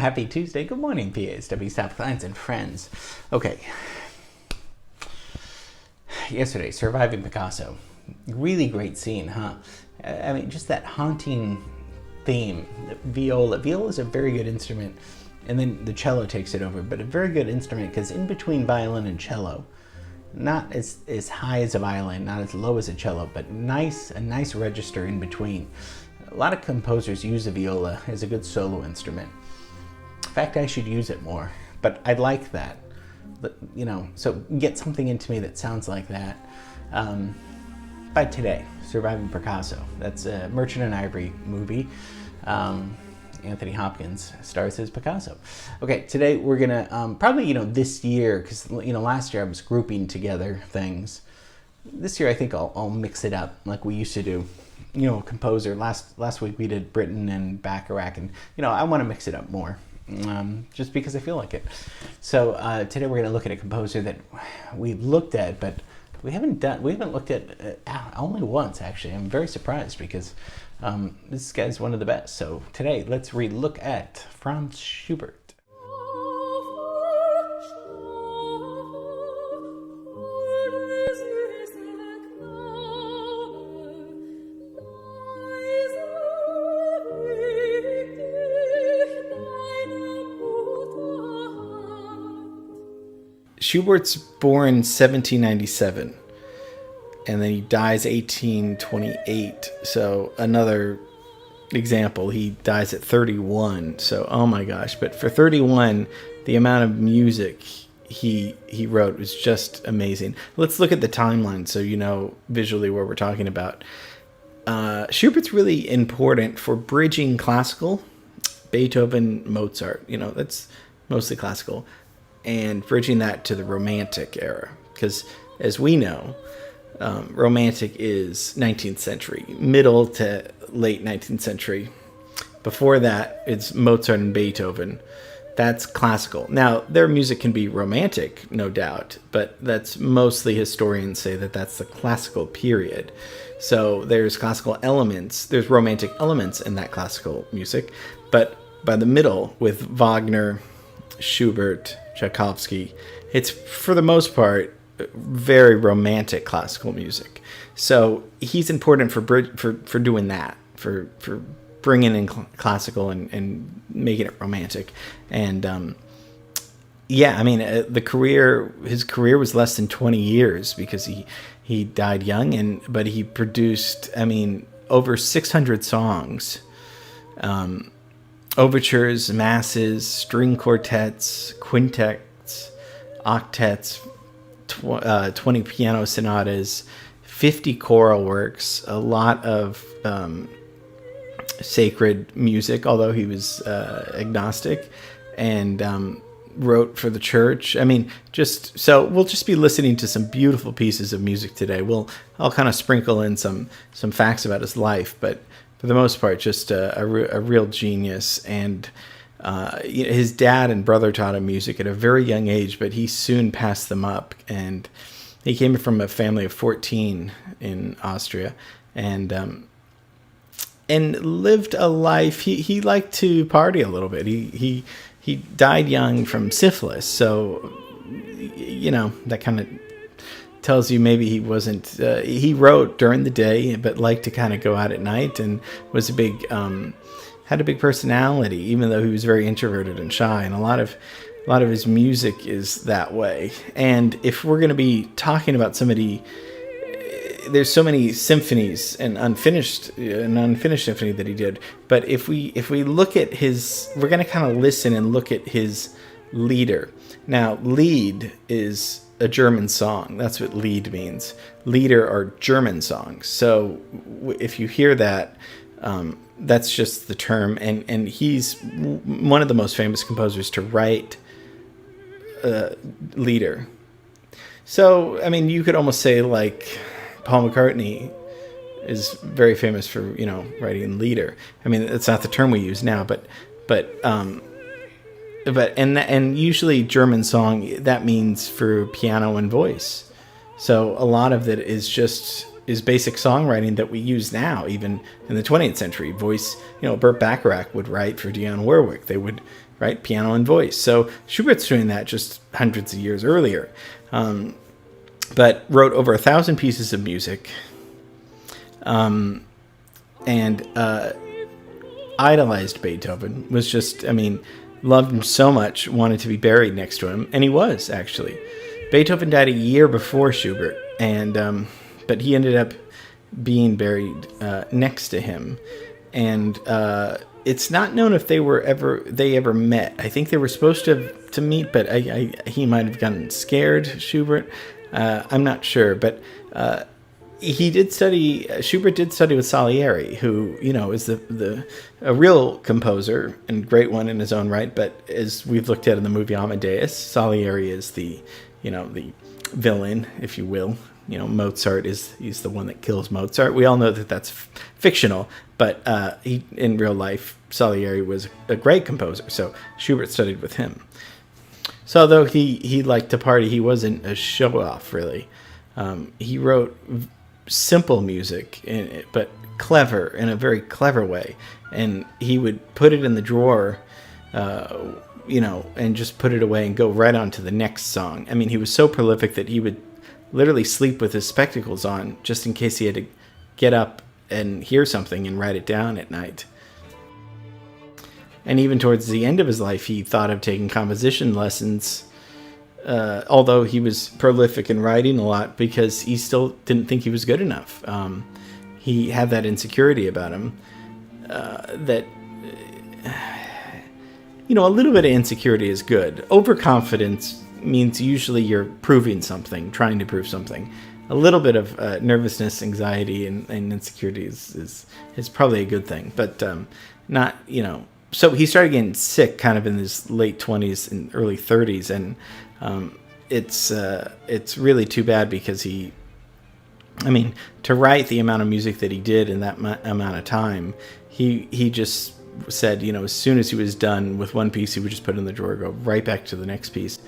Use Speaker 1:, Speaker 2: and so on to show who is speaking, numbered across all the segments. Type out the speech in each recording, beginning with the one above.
Speaker 1: happy Tuesday. Good morning, PASW staff, clients, and friends. Okay. Yesterday, Surviving Picasso. Really great scene, huh? I mean, just that haunting theme. Viola. Viola is a very good instrument, and then the cello takes it over, but a very good instrument because in between violin and cello, not as high as a violin, not as low as a cello, but a nice register in between. A lot of composers use the viola as a good solo instrument. In fact, I should use it more, but I like that. So get something into me that sounds like that. By today, Surviving Picasso. That's a Merchant and Ivory movie. Anthony Hopkins stars as Picasso. Okay, today we're gonna probably this year, because last year I was grouping together things. This year I think I'll mix it up like we used to do. Composer. Last week we did Britten and Bacharach, and I want to mix it up more, just because I feel like it. So today we're going to look at a composer that we've looked at, but we haven't looked at only once actually. I'm very surprised because this guy's one of the best. So today let's look at Franz Schubert.
Speaker 2: Schubert's born 1797, and then he dies 1828. So another example, he dies at 31. So, oh my gosh. But for 31, the amount of music he wrote was just amazing. Let's look at the timeline so you know visually what we're talking about. Schubert's really important for bridging classical, Beethoven, Mozart. That's mostly classical, and bridging that to the Romantic era. Because, as we know, Romantic is 19th century, middle to late 19th century. Before that, it's Mozart and Beethoven. That's classical. Now, their music can be romantic, no doubt, but that's mostly historians say that that's the classical period. So there's classical elements, there's romantic elements in that classical music, but by the middle, with Wagner, Schubert, Tchaikovsky, it's for the most part very romantic classical music. So he's important for doing that, for bringing in classical and making it romantic. And his career was less than 20 years because he died young, but he produced over 600 songs. Overtures, masses, string quartets, quintets, octets, 20 piano sonatas, 50 choral works, a lot of sacred music, although he was agnostic, and wrote for the church. So we'll just be listening to some beautiful pieces of music today. I'll kind of sprinkle in some facts about his life, but for the most part, just a real genius. And his dad and brother taught him music at a very young age, but he soon passed them up. And he came from a family of 14 in Austria, and lived a life. He liked to party a little bit. He died young from syphilis, so that kind of tells you maybe he wasn't. He wrote during the day, but liked to kind of go out at night, and was had a big personality, even though he was very introverted and shy. And a lot of his music is that way. And if we're going to be talking about somebody, there's so many symphonies and unfinished symphony that he did. But if we look at we're going to kind of listen and look at his Lieder. Now, Lied is a German song. That's what Lied means. Lieder are German songs. So if you hear that, that's just the term. And he's one of the most famous composers to write Lieder. So, you could almost say like Paul McCartney is very famous for, writing Lieder. It's not the term we use now, but usually German song, that means for piano and voice. So a lot of it is basic songwriting that we use now, even in the 20th century. Voice, Burt Bacharach would write for Dionne Warwick. They would right? Piano and voice. So Schubert's doing that just hundreds of years earlier, but wrote over 1,000 pieces of music, and idolized Beethoven. Was just, I mean, loved him so much, wanted to be buried next to him, and he was actually. Beethoven died a year before Schubert, and but he ended up being buried next to him, and it's not known if they ever met. I think they were supposed to meet, but he might have gotten scared, Schubert. I'm not sure, but he did study. Schubert did study with Salieri, who is a real composer and great one in his own right. But as we've looked at in the movie Amadeus, Salieri is the villain, if you will. Mozart he's the one that kills Mozart. We all know that that's fictional, but he in real life, Salieri was a great composer. So Schubert studied with him. So although he liked to party, he wasn't a show-off, really. He wrote simple music, but clever, in a very clever way. And he would put it in the drawer, and just put it away and go right on to the next song. I mean, he was so prolific that he would literally sleep with his spectacles on just in case he had to get up and hear something and write it down at night. And even towards the end of his life, he thought of taking composition lessons, although he was prolific in writing a lot, because he still didn't think he was good enough. He had that insecurity about him, that, a little bit of insecurity is good. Overconfidence means usually you're proving something, trying to prove something. A little bit of nervousness, anxiety, and insecurity is probably a good thing, but not, So he started getting sick kind of in his late 20s and early 30s, and it's really too bad, because to write the amount of music that he did in that amount of time, he just said, as soon as he was done with one piece, he would just put it in the drawer, go right back to the next piece.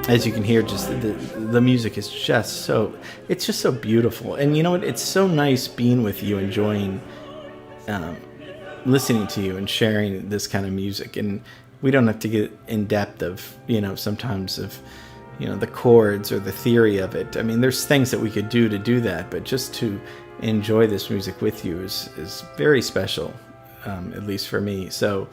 Speaker 2: As you can hear, just the music is just so beautiful. And you know what? It's so nice being with you, enjoying listening to you and sharing this kind of music. And we don't have to get in depth of, sometimes of, the chords or the theory of it. I mean, there's things that we could do to do that, but just to enjoy this music with you is very special, at least for me. So,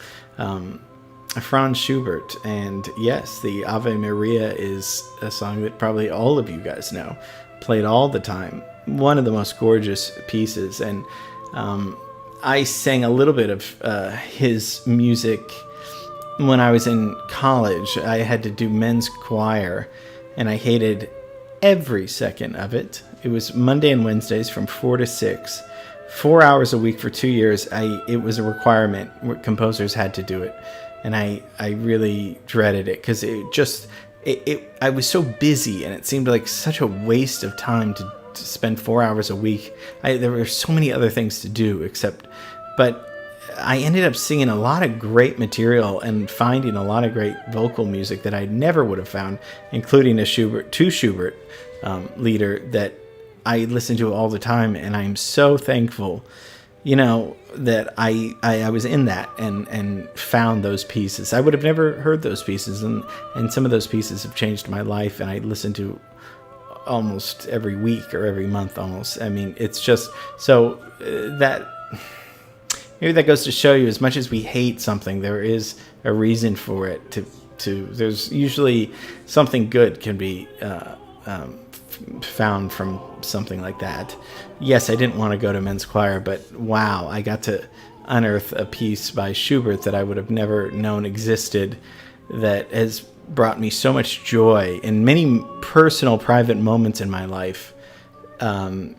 Speaker 2: Franz Schubert, and yes, the Ave Maria is a song that probably all of you guys know, played all the time. One of the most gorgeous pieces, and I sang a little bit of his music when I was in college. I had to do men's choir, and I hated every second of it. It was Monday and Wednesdays from 4 to 6, 4 hours a week for 2 years. It was a requirement. Composers had to do it. And I really dreaded it, because I was so busy, and it seemed like such a waste of time to spend 4 hours a week. There were so many other things to do, but I ended up singing a lot of great material and finding a lot of great vocal music that I never would have found, including a Schubert leader that I listen to all the time, and I'm so thankful, that I was in that and found those pieces. I would have never heard those pieces, and some of those pieces have changed my life, and I listen to almost every week or every month almost. I mean, it's just so that maybe that goes to show you, as much as we hate something, there is a reason for it to there's usually something good can be found from something like that. Yes, I didn't want to go to men's choir, but wow, I got to unearth a piece by Schubert that I would have never known existed, that has brought me so much joy in many personal, private moments in my life. In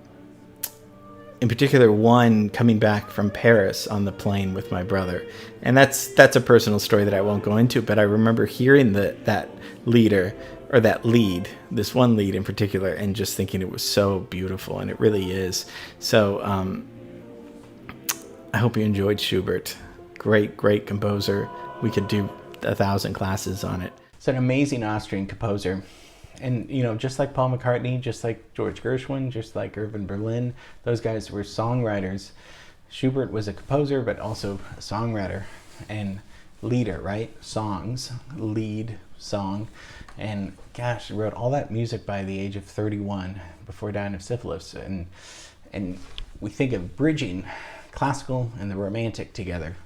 Speaker 2: particular, one coming back from Paris on the plane with my brother. And that's a personal story that I won't go into, but I remember hearing that leader, or that lead, this one lead in particular, and just thinking it was so beautiful, and it really is. So I hope you enjoyed Schubert. Great composer. We could do 1,000 classes on it.
Speaker 1: It's an amazing Austrian composer. And, just like Paul McCartney, just like George Gershwin, just like Irving Berlin, those guys were songwriters. Schubert was a composer, but also a songwriter and leader, right? Songs, lead, song. And gosh, he wrote all that music by the age of 31 before dying of syphilis. And we think of bridging classical and the romantic together.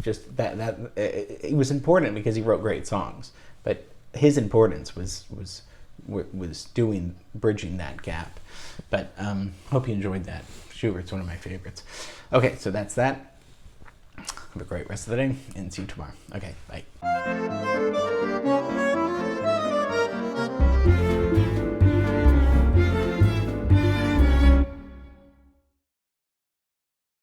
Speaker 1: Just that it was important because he wrote great songs, but his importance was bridging that gap. But hope you enjoyed that. Schubert's one of my favorites. Okay, so that's that. Have a great rest of the day, and see you tomorrow. Okay, bye.